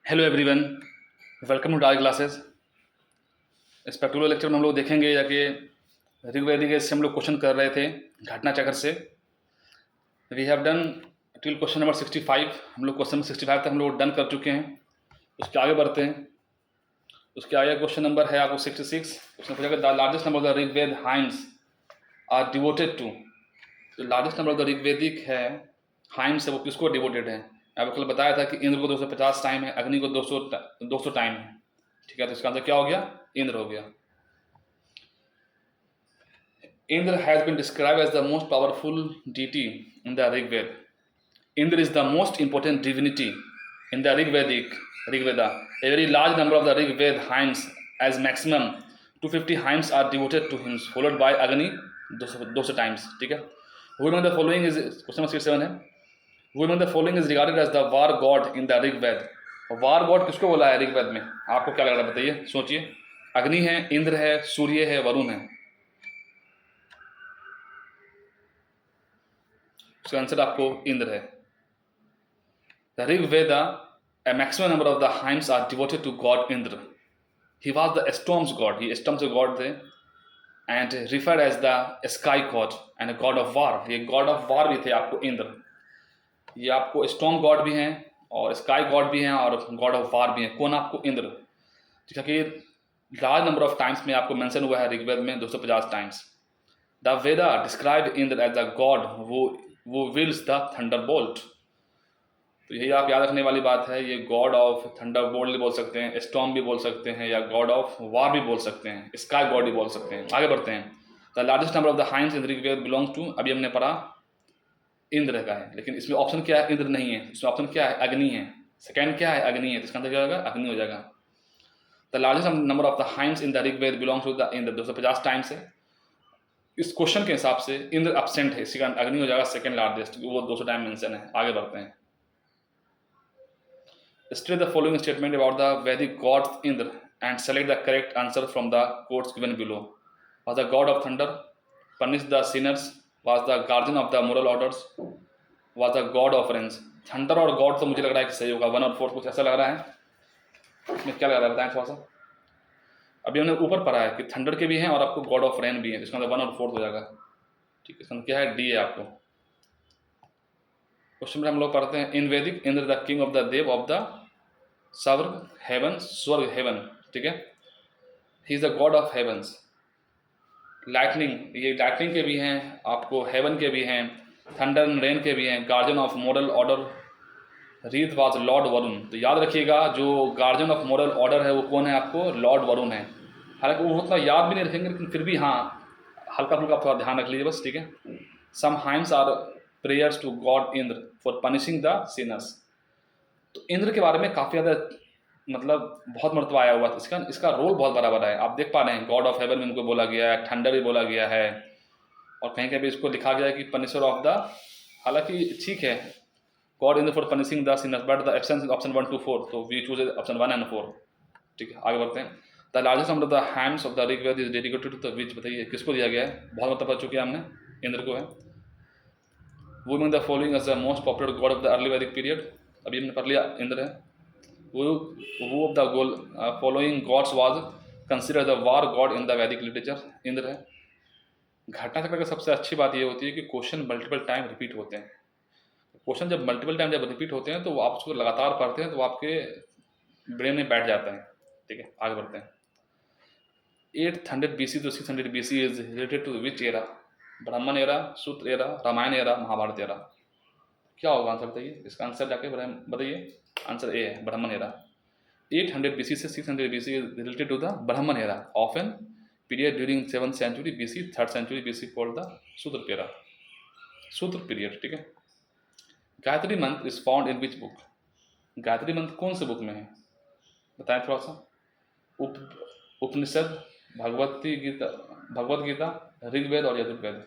Hello everyone, welcome to dark classes. इस particular lecture में हम लोग देखेंगे जाके ऋग्वेदिक से हम लोग क्वेश्चन कर रहे थे घटना चक्र से। We have done till question number 65। हम लोग क्वेश्चन 65 तक हम लोग डन कर चुके हैं। उसके आगे बढ़ते हैं। उसके आगे क्वेश्चन नंबर है आपको 66। उसमें पूछा the largest number of the Rigveda hymns are devoted to. जो largest number of the Rigvedic है हाइम्स है वो किसको डिवोटेड है। आपको कल बताया था कि इंद्र को 250 टाइम है, अग्नि को 200 टाइम है। ठीक है, तो इसका आंसर क्या हो गया? इंद्र हो गया। Indra has been described as the most powerful deity in the Rig Veda. Indra is the most important divinity in the Rigveda. A very large number of the Rig Veda hymns, as maximum 250 hymns, are devoted to him, followed by Agni 200 times. ठीक है? Who among the following is question number 67 है? Who among the following is regarded as the war god in the Rig Veda? War god किसको बोला है ऋग्वेद में? आपको क्या लग रहा है बताइए, सोचिए। अग्नि है, इंद्र है, सूर्य है, वरुण है। उसका आंसर आपको इंद्र है। The Rig Veda, a maximum number of the hymns are devoted to God Indra. He was the storms god. He storms the god थे and referred as the sky god and a god of war. ये god of war भी थे आपको इंद्र। ये आपको storm god भी हैं और sky god भी हैं और god of war भी हैं। कौन आपको? इंद्र। जैसा कि लार्ज नंबर ऑफ टाइम्स में आपको मेंशन हुआ है ऋग्वेद में 250 times. The Vedas describe Indra as the god who wields the thunderbolt. तो यही आप याद रखने वाली बात है। ये गॉड ऑफ थंडरबोल्ट भी बोल सकते हैं, स्टॉर्म भी बोल सकते हैं, या गॉड ऑफ वार भी बोल सकते हैं, स्काई गॉड भी बोल सकते हैं। आगे बढ़ते हैं। The largest number of the hymns in Rigveda belongs to, अभी हमने पढ़ा इंद्र का है, लेकिन इसमें ऑप्शन क्या है? इंद्र नहीं है। इसमें ऑप्शन क्या है? अग्नि है। सेकेंड क्या है? अग्नि है। तो इसका आंसर क्या होगा? अग्नि हो जाएगा। The largest number of the hymns in the Rigveda belongs to the Indra, 250 times है। इस क्वेश्चन के हिसाब से इंद्र एब्सेंट है, इसी कारण अग्नि हो जाएगा सेकंड लार्जेस्ट, वो 200 टाइम मेंशन है। आगे बढ़ते हैं। State the following statement about the Vedic gods Indra and select the correct answer from the quotes given below. Was the god of thunder, punish the sinners, was the guardian of the moral orders, was the god of rains. Thunder और God तो मुझे लग रहा है कि सही होगा। 1 और 4 कुछ ऐसा लग रहा है। इसमें क्या लग रहा है बताएं थोड़ा सा। अभी हमने ऊपर पढ़ा है कि थंडर के भी हैं और आपको गॉड ऑफ रेन भी है, इसका मतलब 1 और 4 हो जाएगा। ठीक है, इसका क्या है? डी है आपको। क्वेश्चन में हम लोग पढ़ते हैं in Vedic Indra the king of the deva of the swarga heaven. ठीक है, he is the god of heavens. Lightning, ये लाइटनिंग के भी हैं, आपको हेवन के भी हैं, थंडर एंड रेन के भी हैं, गार्जियन ऑफ मोरल ऑर्डर रीत वाज लॉर्ड वरुण। तो याद रखिएगा जो गार्जियन ऑफ मोरल ऑर्डर है वो कौन है आपको? लॉर्ड वरुण है। हालांकि वो उतना याद भी नहीं रखेंगे, लेकिन फिर भी हाँ हल्का फुल्का थोड़ा ध्यान रख लीजिए बस। ठीक है। Some hymns are prayers to god Indra for punishing the sinners. तो इंद्र के बारे में काफ़ी ज़्यादा मतलब बहुत मरतबा आया हुआ था। इसका रोल बहुत बड़ा है। आप देख पा रहे हैं गॉड ऑफ हेवन में इनको बोला गया है, थंडर भी बोला गया है, और कहीं कहीं भी इसको लिखा गया है कि पनिशर ऑफ द। हालांकि ठीक है, God in the for punishing the Sinners, but the absence option 1 to 4, तो वी चूज ऑप्शन 1 and 4। ठीक है, आगे बढ़ते हैं। The largest number of the hands of the Rigveda is dedicated to the which. बताइए किसको दिया गया है? बहुत मतलब पढ़ चुके हैं हमने, इंद्र को है। वो the following as the most popular god of the early Vedic period, अभी हमने पढ़ लिया इंद्र है। Who of the following gods was considered the war god in the Vedic literature? Indra है। घटना चक्र की सबसे अच्छी बात ये होती है कि क्वेश्चन मल्टीपल टाइम रिपीट होते हैं। क्वेश्चन जब मल्टीपल टाइम जब रिपीट होते हैं तो आप उसको लगातार पढ़ते हैं तो आपके ब्रेन में बैठ जाता है। ठीक है, आगे बढ़ते हैं। 800 BC to 600 BC is related to which era? Brahmana era, Sutra era, Ramayana era, Mahabharata era. क्या होगा आंसर बताइए? इसका आंसर जाके बताइए। आंसर ए है ब्राह्मण एरा। 800 BC से 600 BC is related to the Brahman era, often period during 7th century BC, 3rd century BC called the Sudra era, Sudra period। ठीक है। गायत्री मंत्र is found in which book? Gayatri मंत्र कौन से book में है बताएं थोड़ा सा। उपनिषद, भगवत गीता, ऋग्वेद और यजुर्वेद।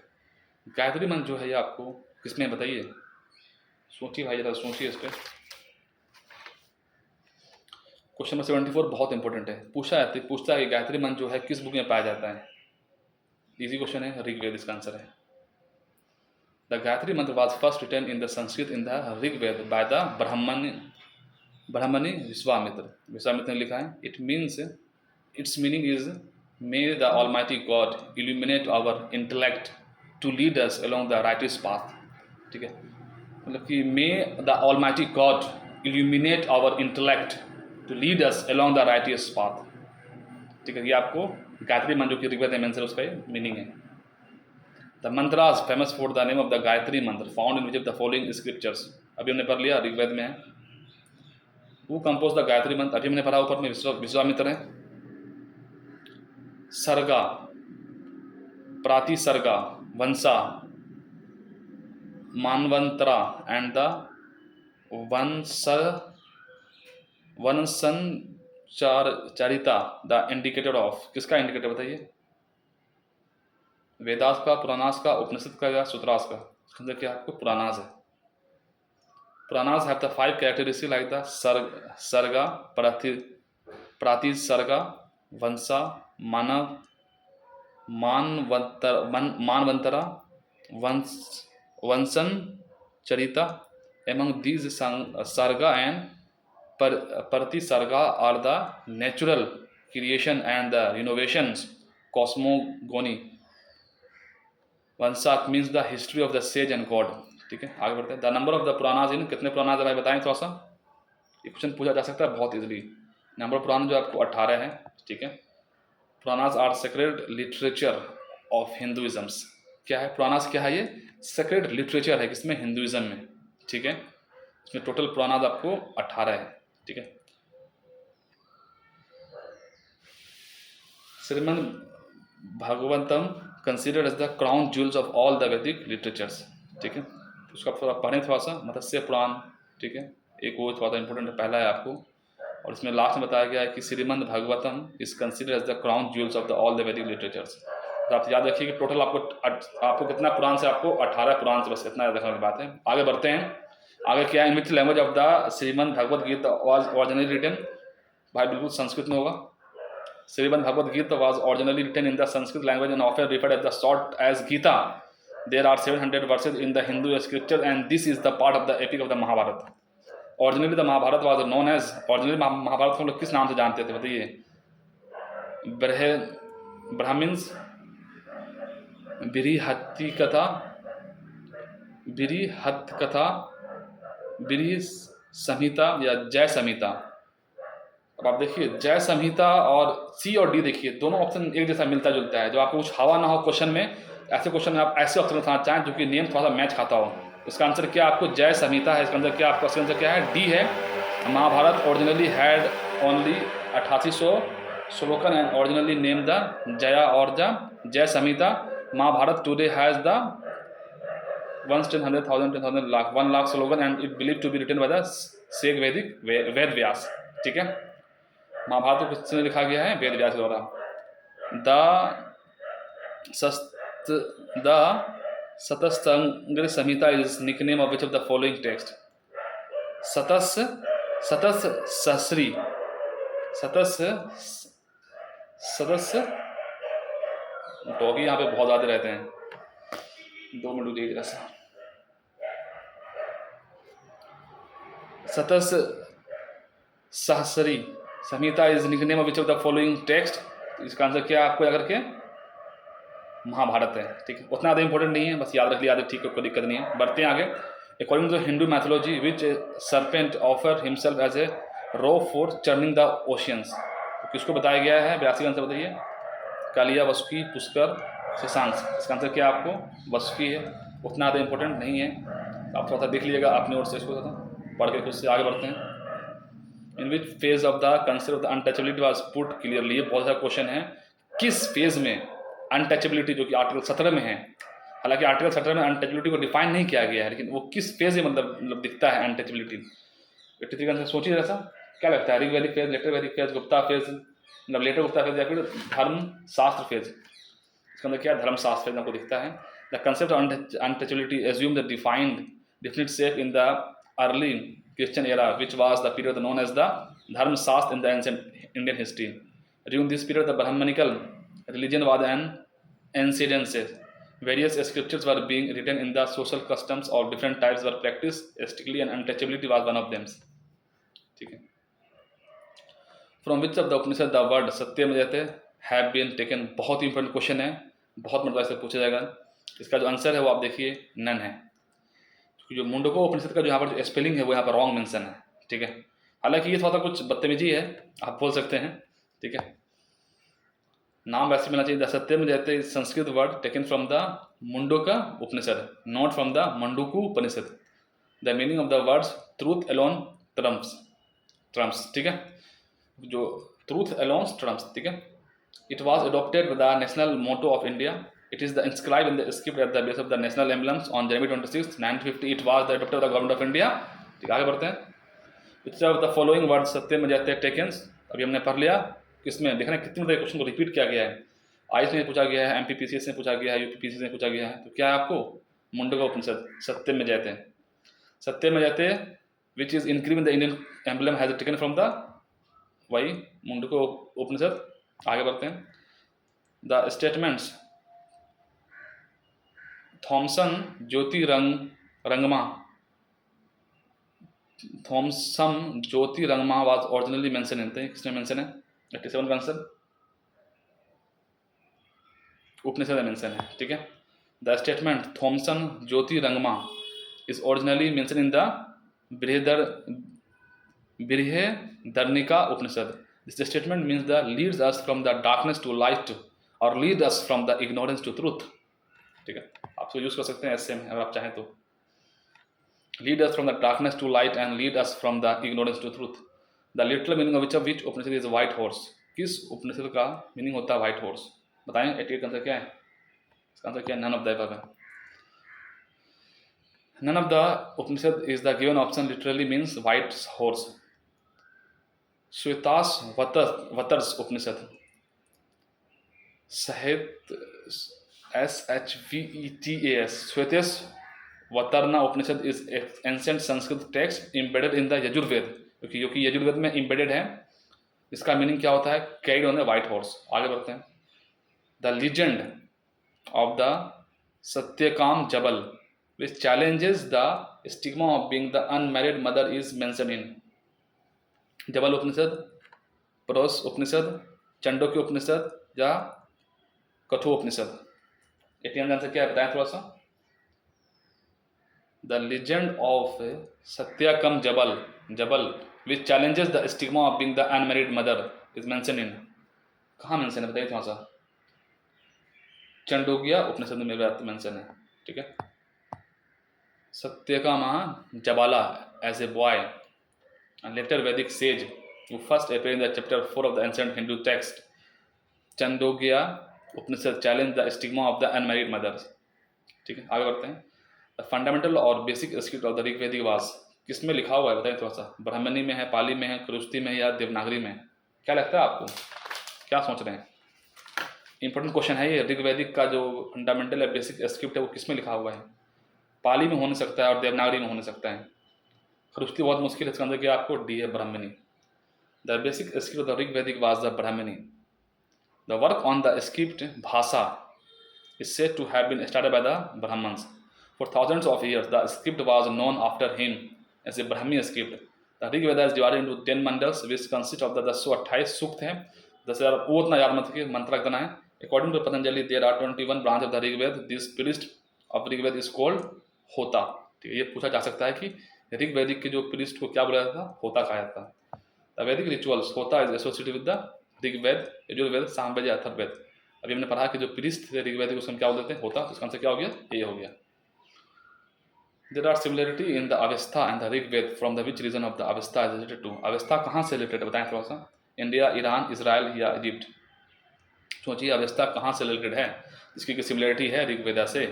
गायत्री मंत्र जो है ये आपको किसमें बताइए? सोचिए भाई, जरा सोचिए इस पर। क्वेश्चन नंबर 74 बहुत इंपॉर्टेंट है। पूछता है कि गायत्री मंत्र जो है किस बुक में पाया जाता है? इजी क्वेश्चन है, ऋग्वेद इसका आंसर है। The Gayatri mantra was first written in the Sanskrit in the Rigveda by the Brahman Brahmani Vishwamitra, Vishwamitra ने लिखा है। It means, its meaning is, may the almighty god illuminate our intellect to lead us along the rightest path. ठीक है, मतलब कि may the almighty god illuminate our intellect to lead us along the rightest path. ठीक है, ये आपको गायत्री मंत्र जो कि ऋग्वेद में मेंशन, उसका मीनिंग है। The mantras famous for the name of the Gayatri mantra found in which of the following scriptures. अभी हमने पढ़ लिया, ऋग्वेद में है। वो कंपोज द गायत्री मंत्र, अभी हमने पढ़ा ऊपर में विश्वामित्र है। Sarga, Pratisarga, Vansha, Manvantara and the Vanshacharita the indicator of, किसका इंडिकेटर बताइए? वेदास का, पुराणास का, उपनिषद का या सूत्रास का? इसके अंदर क्या आपको पुराणास है। Puranas have the 5 characteristic like the Sarga, Pratisarga, Vansha, Manvantara, Vanshan Charita. Among these Sarga and Pratisarga are the natural creation and the renovations cosmogony. Vanshat means the history of the sage and god. ठीक है, आगे बढ़ते हैं। The number of the Puranas in, कितने पुराणास भाई बताएं थोड़ा सा, ये क्वेश्चन पूछा जा सकता है बहुत इजीली। नंबर पुराण जो आपको 18 है। ठीक है, Puranas are sacred literature of Hinduisms. क्या है पुराणास, क्या है ये? सेक्रेड लिटरेचर है, किसमें? हिंदुइज्म में। ठीक है, इसमें टोटल पुराणास आपको 18 है। ठीक है, Shrimad Bhagavatam considered as the crown jewels of all the Vedic literatures. ठीक है, उसका थोड़ा पढ़ें थोड़ा सा। मत्स्य पुराण, ठीक है, एक वो थोड़ा सा इंपॉर्टेंट पहला है आपको। और इसमें लास्ट में बताया गया है कि Shrimad Bhagavatam is considered as the crown jewels of the all the Vedic literatures. तो आप याद रखिए कि टोटल आपको कितना पुराण से, आपको 18 पुराण से, बस इतना याद रखने की बात है। आगे बढ़ते हैं। आगे क्या है? In which language of the Shrimad Bhagavad Gita was originally written? भाई बिल्कुल संस्कृत में होगा। Shrimad Bhagavad Gita was originally written in the Sanskrit language and often referred as the short as Gita. There are 700 verses in the Hindu scripture and this is the part of the epic of the Mahabharata. Originally the Mahabharata was known as, originally Mahabharata को हम लोग किस नाम से जानते थे बताइए? Brahmins बिरिहत्ति कथा, बिरी संहिता या जय संहिता। अब आप देखिए जय संहिता और सी और डी, देखिए दोनों ऑप्शन एक जैसा मिलता जुलता है। जो आपको कुछ हवा ना हो क्वेश्चन में, ऐसे क्वेश्चन में आप ऐसे ऑप्शन उठाना चाहें जो कि नेम थोड़ा सा मैच खाता हो। इसका आंसर क्या आपको जय संहिता है। इसका आंसर क्या आपका आंसर क्या है? डी है। महाभारत ओरिजिनली हैड ओनली 8800 श्लोकन and originally name the Jaya और the Jaya Samhita. Mahabharata today has the 1 10,000 10,000 lakh 1 lakh slogan and it believed to be written by the Sek Vedic Ved Vyas. ठीक है, महाभारत को किसने लिखा गया है? वेद व्यास द्वारा। द शतस्तंग्र Samhita is nickname of which of the following text? Sahasri, डॉगी यहाँ पे बहुत ज़्यादा रहते हैं। 2 मिनट दीजिए जरा सा। Sahasri Samhita is nickname of which of the following text? इसका आंसर क्या आपको याद करके? महाभारत है। ठीक है, उतना ज़्यादा इंपॉर्टेंट नहीं है, बस याद रख लिया, ठीक है, कोई दिक्कत नहीं है। बढ़ते हैं आगे। According to Hindu mythology which serpent offer himself as a rope for churning the oceans? तो किसको बताया गया है? 82 आंसर बताइए। कालिया, वसुकी, पुष्कर, शशांश। इसका आंसर क्या आपको? वसुकी है। उतना ज़्यादा इंपॉर्टेंट नहीं है, आप थोड़ा सा देख लीजिएगा अपनी ओर से, इसको पढ़ के उससे आगे बढ़ते हैं। In which phase of the concept of the untouchability was put clearly? ये बहुत सारा क्वेश्चन है। किस फेज में अनटचेबिलिटी, जो कि आर्टिकल 17 में है, हालांकि आर्टिकल 17 में अनटचेबिलिटी को डिफाइन नहीं किया गया है, लेकिन वो किस फेज में मतलब दिखता है अनटचेबिलिटी? 83 का आंसर सोचिए जैसा, क्या लगता है? ऋग्वैदिक फेज, लेटर वैदिक फेज, गुप्ता फेज, मतलब लेटर गुप्ता फेज, या फिर धर्म शास्त्र फेज? इसके अंदर क्या धर्म शास्त्र फेज आपको दिखता है। The concept of untouchability assume the defined definite shape in the early Christian era, which was the period known as the Dharma Shastra in the ancient Indian history. During this period, the Brahmanical religion was an ascendancy. Various scriptures were being written in the social customs of different types were practiced strictly, and untouchability was one of them. ठीक है। From which of the Upanishad the word Satyam Jayate have been taken, बहुत ही important question है, बहुत मतलब से पूछा जाएगा। इसका जो आंसर है वो आप देखिए नन है, क्योंकि जो मुंडको उपनिषद का जो यहाँ पर जो स्पेलिंग है वो यहाँ पर रॉन्ग मेंशन है, ठीक है। हालांकि ये थोड़ा सा कुछ बदतमीजी है, आप बोल सकते हैं, ठीक है। नाम वैसे मिलना चाहिए the Satyam Jayate, Sanskrit word taken from the Mundaka Upanishad, not from the Mandukya Upanishad. The meaning of the words truth alone triumphs, ठीक है, जो ट्रूथ अलोन ट्रम्प्स, ठीक है। It was adopted the national motto of India, it is the inscribe in the script at the base of the national emblems on January 26, 1950। It was the adopted the government of India, ठीक है। आगे बढ़ते हैं। It's of the following word Satyam Jayate takens, अभी हमने पढ़ लिया। किसमें देखना कितने बड़े क्वेश्चन को रिपीट किया गया है, आईएएस में पूछा गया है, एमपीपीसीएस में पूछा गया है, यूपीपीसी में पूछा गया है। तो क्या है आपको मुंडका उपनिषद सत्यम Jayate, Satyam Jayate which is increase in the Indian emblem has taken from the वही मुंडको उपनिषद। आगे बढ़ते हैं। The statements Tamaso Jyotirgamaya, Tamaso Jyotirgamaya was originally mention in, किसने मेंशन है? 87 का आंसर उपनिषद में मेंशन है, ठीक है। The statement Tamaso Jyotirgamaya is originally mention in the Brihadaranyaka Upanishad. This statement means the leads us from the darkness to light और lead us from the ignorance to truth, ठीक है। आप इसको यूज कर सकते हैं ऐसे में अगर आप चाहें तो। Lead us from the darkness to light and lead us from the ignorance to truth. The literal meaning of which Upanishad is white horse, किस उपनिषद का मीनिंग होता है व्हाइट हॉर्स? बताएं 88 का आंसर क्या है? इसका आंसर क्या है? नन ऑफ द अबव है। None of the Upanishad is the given option literally means white horse. Shvetashvatara Upanishad, साहित्य SHVETAS, Shvetashvatara Upanishad is ancient Sanskrit text embedded in the Yajurveda, क्योंकि यजुर्वेद में इम्बेडेड है। इसका मीनिंग क्या होता है? Carried on the white horse. आगे बढ़ते हैं। The legend of the Satyakama Jabala which challenges the stigma of being the unmarried mother is mention in. Jabala Upanishad, परोस उपनिषद, चंडोक्य उपनिषद या कठोपनिषद? 18 का आंसर क्या है बताएं थोड़ा सा। The legend of Satyakama Jabala which challenges the stigma of being the unmarried mother is mention in, कहाँ mention है बताइए थोड़ा सा। चंडोग्या उपनिषद में मेंशन है, ठीक है। Satyakama Jabala as a boy and later Vedic sage who first appeared in the chapter 4 of the ancient Hindu text Chandogya Upanishad challenge the stigma of the unmarried mothers, ठीक है। आगे बढ़ते हैं। द फंडामेंटल और बेसिक स्क्रिप्ट ऑफ द ऋग्वेदिक वास किस में लिखा हुआ है बताइए थोड़ा सा। ब्राह्मणी में है, पाली में है, खरुश्ती में है या देवनागरी में? क्या लगता है आपको, क्या सोच रहे हैं? इंपॉर्टेंट क्वेश्चन है ये। ऋग्वेदिक का जो फंडामेंटल या बेसिक स्क्रिप्ट है वो किस में लिखा हुआ है? पाली में हो नहीं सकता है और देवनागरी में हो नहीं सकता है। खरुश्ती बहुत मुश्किल है, इसका आंसर क्या आपको डी है Brahmani. The basic script of the Rigvedic was the Brahmani. The work on the script भाषा is said to have been started by the Brahmins. For thousands of years, the script was known after him as a Brahmi script. The Rig Veda is divided into 10 mandals, which consist of the 228 सूक्त हैं। 10,000 वो उतना याद मत कि मंत्र करना है। According to Patanjali, there are 21 branch of the Rig Veda. This priest of Rig Veda is called होता। ठीक है, ये पूछा जा सकता है कि ऋग वैदिक के जो प्रीस्ट को क्या बोला जाता था? होता कहा जाता था। द वैदिक रिचुअल्स होता is associated with the Rigveda, Yajurveda, Samaveda या अथर्ववेद। अभी हमने पढ़ा कि जो प्रीस्ट थे ऋग्वेदिक उसको हम क्या बोलते हैं? होता। तो इसका आंसर क्या हो गया? ए हो गया। There are similarity in the Avesta and the Rigveda from the which region of the Avesta is related to. Avesta कहाँ से रिलेटेड बताएं थोड़ा सा। इंडिया, ईरान, इसराइल या इजिप्ट? सोचिए अवेस्ता कहाँ से रिलेटेड है, इसकी सिमिलरिटी है ऋग्वेदा से।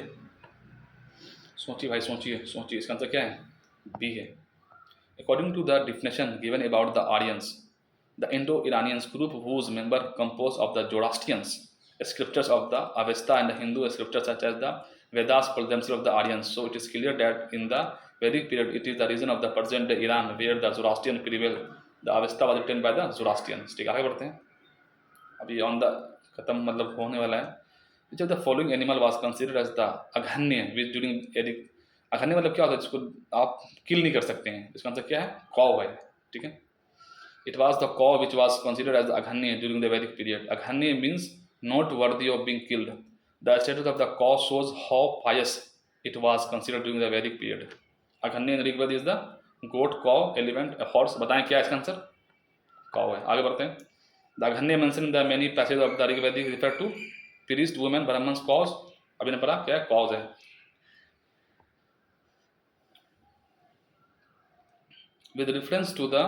सोचिए भाई, सोचिए सोचिए, इसका आंसर क्या है? बी है। According to the definition given about the Aryans, the Indo-Iranians group whose member composed of the Zoroastrians scriptures of the Avesta and the Hindu scriptures such as the Vedas called themselves the Aryans. So it is clear that in the Vedic period it is the region of the present day Iran where the Zoroastrian prevail. The Avesta was written by the Zoroastrians. ठीक है, आगे बढ़ते हैं। अभी on the खत्म मतलब होने वाला है। Which of the following animal was considered as the अघन्य which during अघन्य मतलब क्या होता है? जिसको आप किल नहीं कर सकते हैं। इसका आंसर क्या है? कौ है, ठीक है। It was the cow which was considered as Aghanya during the Vedic period. Aghanya means not worthy of being killed. The status of the cow shows how pious it was considered during the Vedic period. Aghanya in Rigved is the goat, cow, elephant, a horse. बताएं क्या इसका answer? Cow है. आगे बढ़ते हैं. The Aghanya mentioned in the many passages of the Rigved refer to priest, women, Brahmans, cows. अभी ने पढ़ा क्या cows है. With reference to the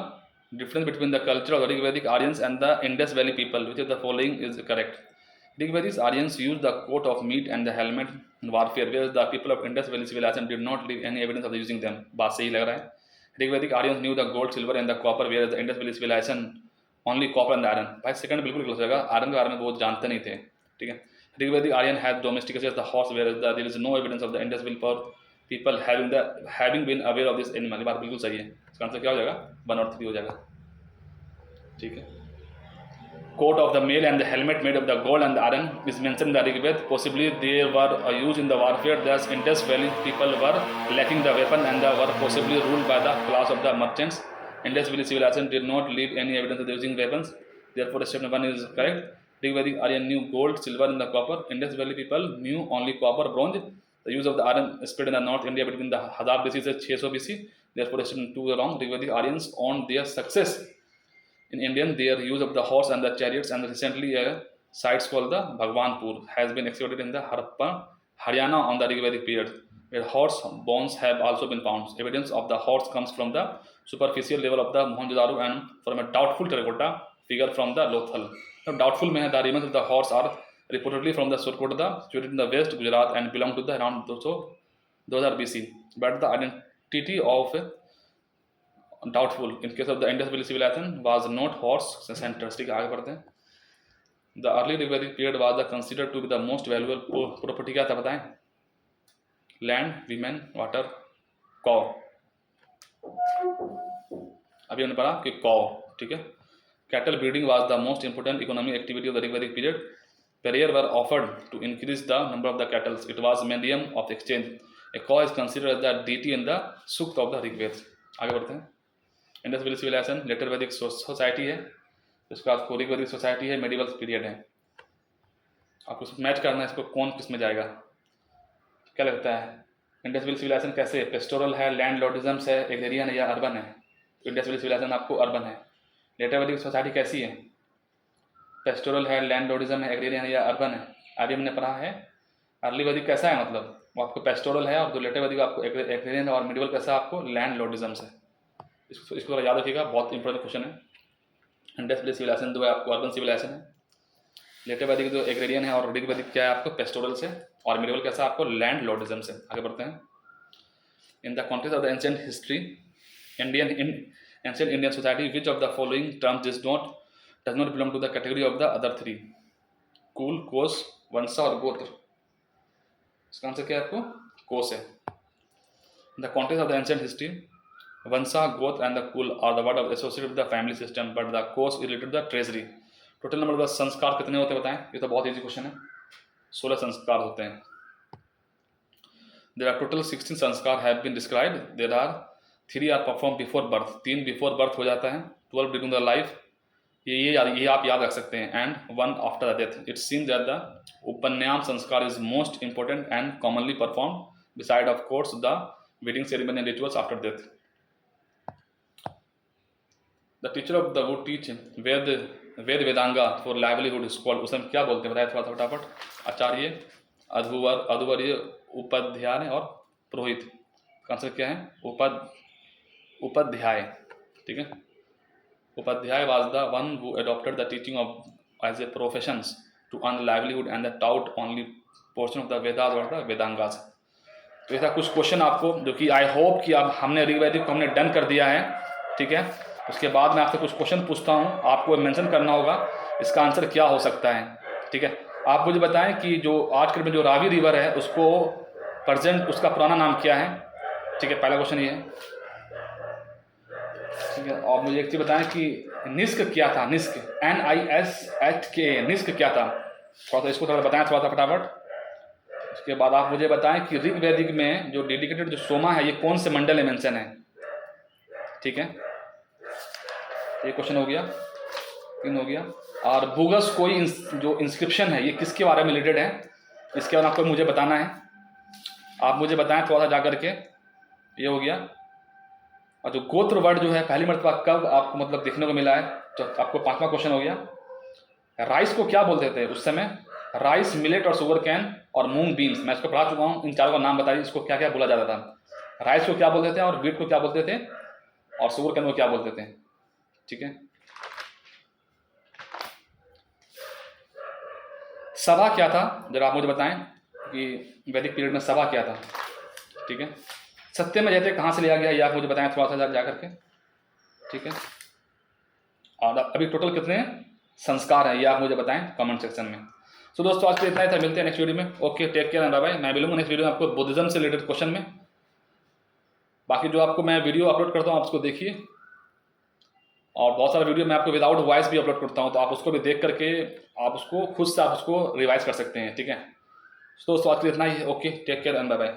difference between the culture of the Rigvedic Aryans and the Indus Valley people, which of the following is correct? Rigvedic Aryans used the coat of meat and the helmet in warfare, whereas the people of Indus Valley civilization did not leave any evidence of using them. बात सही लग रहा है. Rigvedic Aryans knew the gold, silver and the copper, whereas the Indus Valley civilization only copper and the iron. भाई second बिल्कुल close होगा. Iron के बारे में बहुत जानते नहीं थे. ठीक है. Rigvedic Aryan had domesticated the horse, whereas there is no evidence of the Indus Valley people having been aware of this animal. ये बात बिल्कुल सही है. इसका आंसर क्या हो जाएगा? 1 और 3 हो जाएगा. ठीक है. Coat of the male and the helmet made of the gold and the iron is mentioned in the Rigveda. Possibly they were used in the warfare. Thus, Indus Valley people were lacking the weapon and they were possibly ruled by the class of the merchants. Indus Valley civilization did not leave any evidence of using weapons. Therefore, statement 1 is correct. Rigvedic Aryan knew gold, silver, and the copper. Indus Valley people knew only copper, bronze. The use of the iron spread in the North India between the 1000 BC to 600 BC. Therefore, statement 2 is wrong. Rigvedic Aryans owned their success in Indian, their use of the horse and the chariots, and recently a site called the Bhagwanpur has been excavated in the Harappa, Haryana on the Rigvedic period, where horse bones have also been found. Evidence of the horse comes from the superficial level of the Mohenjo-daro and from a doubtful terracotta figure from the Lothal. Now, doubtful में है the remains of the horse are reportedly from the Surkota, situated in the west Gujarat and belong to the around 2000 BC. But the identity of doubtful in case of the Indus Valley civilization was not horse centered. ठीक है, आगे बढ़ते हैं. The early Rigvedic period was considered to be the most valuable property. क्या था बताएं? Land, women, water, cow. अभी हमने पढ़ा कि cow. ठीक है. Cattle breeding was the most important economic activity of the Rigvedic period. Prayer were offered to increase the number of the cattle. It was medium of exchange. A cow is considered as the deity in the Sukta of the Rigveda. आगे बढ़ते हैं. Indus valley civilisation letter वैदिक society है. इसके बाद कोरिक वैदिक society है. Medieval period है. आपको मैच करना है इसको कौन किस में जाएगा. क्या लगता है? इंडस वैली सिविलाइजेशन कैसे है? पेस्टोरल है, लैंड लॉर्डिज्म है, एग्रेरियन है या अर्बन है? इंडस वैली सिविलाइजेशन आपको अर्बन है. लेटर वैदिक सोसाइटी कैसी है? पेस्टोरल है, लैंड लॉर्डिज्म है, एग्रेरियन है या अर्बन है? अभी हमने पढ़ा है. अर्ली वैदिक कैसा है? मतलब वो आपको पेस्टोरल है, और जो लेटर वैदिक आपको एग्रेरियन है, और मिडिवल कैसा आपको लैंड लॉर्डिज्म है. इसको थोड़ा याद रखिएगा, बहुत इंपॉर्टेंट क्वेश्चन है. इंडस वैली सिविलाइजेशन जो है आपको अर्बन सिविलाइजेशन है. लेटर वैदिक जो एग्रेरियन है और ऋग्वैदिक क्या है आपको पेस्टोरल से, और मिडिवल कैसा आपको लैंड लॉर्डिज्म से. आगे बढ़ते हैं. In the context of the ancient history ancient Indian society, which of the following terms does not belong to the category of the other three? Kul, kos, वंशा और गोत्र. इसका आंसर क्या है आपको? कोस है. The context of the ancient history, Vansha, Goth and the Kul are the word associated with the family system, but the Kos is related to the treasury. Total number of संस्कार कितने होते हैं बताएं? ये तो बहुत इजी क्वेश्चन है. 16 संस्कार होते हैं. There are total 16 संस्कार have been described. There are 3 are performed before birth. 3 before birth हो जाता है. 12 during the life. ये आप याद रख सकते हैं. And 1 after the death. It seems that the उपन्याम संस्कार is most important and commonly performed. Beside of course the wedding ceremony and rituals after death. The teacher of the would teach Veda वेदांगा for livelihood is called. उसे हम क्या बोलते हैं बताया थोड़ा फटाफट? आचार्य, अध्वर्य, उपाध्याय और पुरोहित. आंसर क्या है? उपाध्याय. ठीक है. Upadhyay was the one who adopted the teaching of as a profession to earn livelihood and taught only portion of the Vedas or the Vedangas. तो ऐसा कुछ क्वेश्चन आपको जो कि आई होप कि अब हमने ऋग्वैदिक को हमने डन कर दिया है. ठीक है. उसके बाद मैं आपसे कुछ क्वेश्चन पूछता हूँ, आपको मेंशन करना होगा इसका आंसर क्या हो सकता है. ठीक है. आप मुझे बताएं कि जो आज के में जो रावी रिवर है उसको प्रेजेंट उसका पुराना नाम क्या है. ठीक है. पहला क्वेश्चन ये है. ठीक है. और मुझे एक चीज़ बताएं कि निस्क क्या था? निस्क, NISHK, निस्क क्या था? थोड़ा सा इसको थोड़ा बताएं थोड़ा सा फटाफट. उसके बाद आप मुझे बताएं कि ऋग्वैदिक में जो डेडिकेटेड जो सोमा है ये कौन से मंडल में मेंशन है. ठीक है. ये क्वेश्चन हो गया, 3 हो गया। और भूगस कोई जो इंस्क्रिप्शन है ये किसके बारे में रिलेटेड है, इसके बारे में आपको मुझे बताना है। आप मुझे बताएं थोड़ा सा जा करके, ये हो गया। और जो गोत्र वर्ड जो है पहली मरतबा कब आपको मतलब देखने को मिला है, तो आपको 5वां क्वेश्चन हो गया। राइस को क्या बोलते थे उस समय, राइस, मिलेट और शुगर कैन और मूंग बीन्स, मैं इसको पढ़ा चुका हूँ। इन चारों का नाम बताइए, इसको क्या क्या बोला जाता था। राइस को क्या बोलते थे, और व्हीट को क्या बोलते थे, और शुगर कैन को क्या बोलते थे। ठीक है। सभा क्या था, जरा आप मुझे बताएं कि वैदिक पीरियड में सभा क्या था। ठीक है। सत्यम जयते कहाँ से लिया गया, ये आप मुझे बताएं थोड़ा सा जा करके। ठीक है। और अभी टोटल कितने संस्कार हैं ये आप मुझे बताएं कमेंट सेक्शन में। तो दोस्तों आज के इतना ही था, मिलते हैं नेक्स्ट वीडियो में। Okay, take care and bye bye. मैं मिलूंगा नेक्स्ट वीडियो में आपको बुद्धिज्म से रिलेटेड क्वेश्चन में। बाकी जो आपको मैं वीडियो अपलोड करता हूँ आप उसको देखिए, और बहुत सारा वीडियो मैं आपको विदाउट वॉइस भी अपलोड करता हूँ, तो आप उसको भी देख करके आप उसको खुद से आप उसको रिवाइज कर सकते हैं। ठीक है। तो दोस्तों आज के लिए इतना ही। Okay, take care and bye bye.